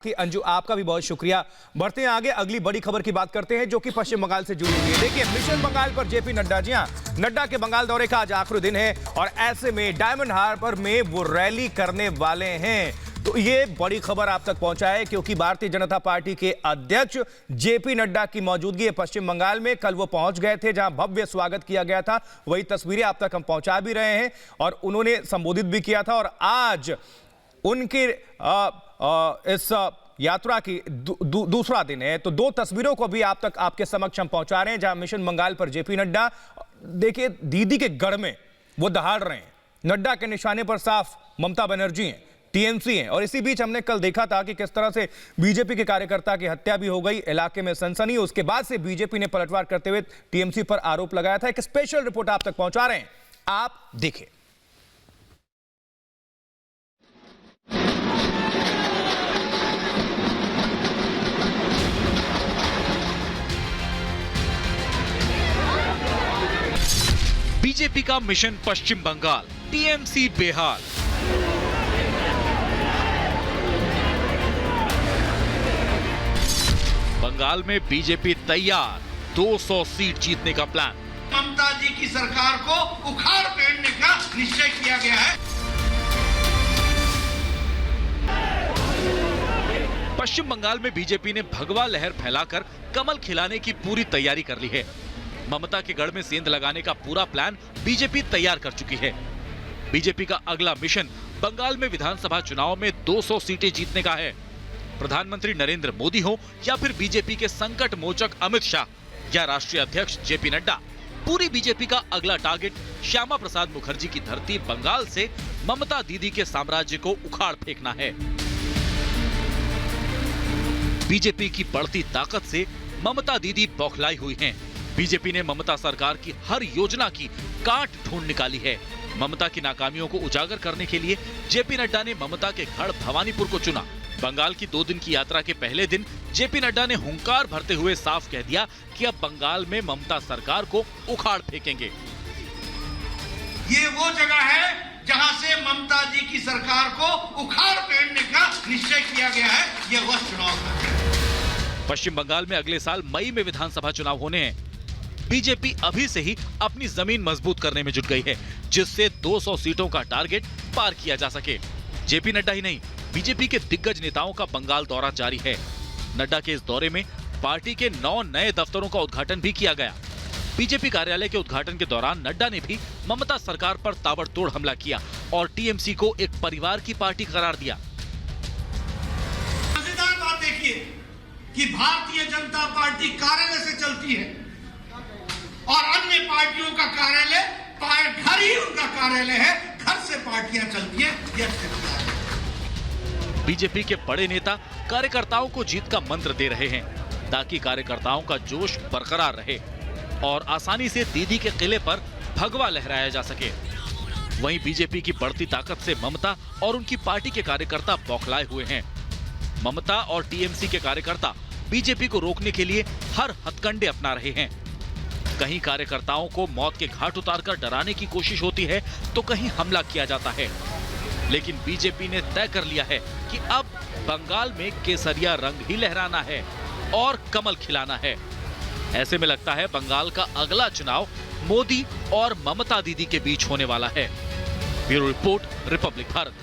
अंजू, आपका भी बहुत शुक्रिया। बढ़ते हैं आगे, अगली बड़ी खबर की बात करते हैं जो कि पश्चिम बंगाल से जुड़ी हुई है। देखिए, मिशन बंगाल पर जेपी नड्डा, जी हां, नड्डा के बंगाल दौरे का आज आखिरी दिन है और ऐसे में डायमंड हार्बर में वो रैली करने वाले हैं। तो ये बड़ी खबर आप तक पहुंचा है क्योंकि भारतीय जनता पार्टी के अध्यक्ष जेपी नड्डा की मौजूदगी है पश्चिम बंगाल में। कल वो पहुंच गए थे जहां भव्य स्वागत किया गया था, वही तस्वीरें आप तक हम पहुंचा भी रहे हैं और उन्होंने संबोधित भी किया था। और आज उनके इस यात्रा की दूसरा दिन है, तो दो तस्वीरों को भी आप तक आपके समक्ष हम पहुंचा रहे हैं जहां मिशन बंगाल पर जेपी नड्डा, देखिए, दीदी के गढ़ में वो दहाड़ रहे हैं। नड्डा के निशाने पर साफ ममता बनर्जी हैं, टीएमसी हैं। और इसी बीच हमने कल देखा था कि किस तरह से बीजेपी के कार्यकर्ता की हत्या भी हो गई, इलाके में सनसनी। उसके बाद से बीजेपी ने पलटवार करते हुए टीएमसी पर आरोप लगाया था। एक स्पेशल रिपोर्ट आप तक पहुंचा रहे हैं, आप देखिए। बीजेपी का मिशन पश्चिम बंगाल, टीएमसी बेहाल। बंगाल में बीजेपी तैयार, 200 सीट जीतने का प्लान। ममता जी की सरकार को उखाड़ फेंकने का निश्चय किया गया है। पश्चिम बंगाल में बीजेपी ने भगवा लहर फैलाकर कमल खिलाने की पूरी तैयारी कर ली है। ममता के गढ़ में सेंध लगाने का पूरा प्लान बीजेपी तैयार कर चुकी है। बीजेपी का अगला मिशन बंगाल में विधानसभा चुनाव में 200 सीटें जीतने का है। प्रधानमंत्री नरेंद्र मोदी हो या फिर बीजेपी के संकट मोचक अमित शाह या राष्ट्रीय अध्यक्ष जेपी नड्डा, पूरी बीजेपी का अगला टारगेट श्यामा प्रसाद मुखर्जी की धरती बंगाल से ममता दीदी के साम्राज्य को उखाड़ फेंकना है। बीजेपी की बढ़ती ताकत से ममता दीदी बौखलाई हुई हैं। बीजेपी ने ममता सरकार की हर योजना की काट ढूंढ निकाली है। ममता की नाकामियों को उजागर करने के लिए जेपी नड्डा ने ममता के गढ़ भवानीपुर को चुना। बंगाल की 2 दिन की यात्रा के पहले दिन जेपी नड्डा ने हुंकार भरते हुए साफ कह दिया कि अब बंगाल में ममता सरकार को उखाड़ फेंकेंगे। ये वो जगह है जहां से ममता जी की सरकार को उखाड़ फेंकने का निश्चय किया गया है। ये वह चुनाव है। पश्चिम बंगाल में अगले साल मई में विधानसभा चुनाव होने हैं। बीजेपी अभी से ही अपनी जमीन मजबूत करने में जुट गई है, जिससे 200 सीटों का टारगेट पार किया जा सके। जेपी नड्डा ही नहीं, बीजेपी के दिग्गज नेताओं का बंगाल दौरा जारी है। नड्डा के इस दौरे में पार्टी के 9 नए दफ्तरों का उद्घाटन भी किया गया। बीजेपी कार्यालय के उद्घाटन के दौरान नड्डा ने भी ममता सरकार पर ताबड़तोड़ हमला किया और टीएमसी को एक परिवार की पार्टी करार दिया। मजेदार बात देखिए कि भारतीय जनता पार्टी कार्यालय से चलती है और अन्य पार्टियों का कार्यालय घर ही उनका कार्यालय है, घर से पार्टियां चलती हैं। बीजेपी के बड़े नेता कार्यकर्ताओं को जीत का मंत्र दे रहे हैं ताकि कार्यकर्ताओं का जोश बरकरार रहे और आसानी से दीदी के किले पर भगवा लहराया जा सके। वहीं बीजेपी की बढ़ती ताकत से ममता और उनकी पार्टी के कार्यकर्ता बौखलाए हुए हैं। ममता और टीएमसी के कार्यकर्ता बीजेपी को रोकने के लिए हर हथकंडे अपना रहे हैं। कहीं कार्यकर्ताओं को मौत के घाट उतारकर डराने की कोशिश होती है तो कहीं हमला किया जाता है। लेकिन बीजेपी ने तय कर लिया है कि अब बंगाल में केसरिया रंग ही लहराना है और कमल खिलाना है। ऐसे में लगता है बंगाल का अगला चुनाव मोदी और ममता दीदी के बीच होने वाला है। Bureau report, Republic Bharat.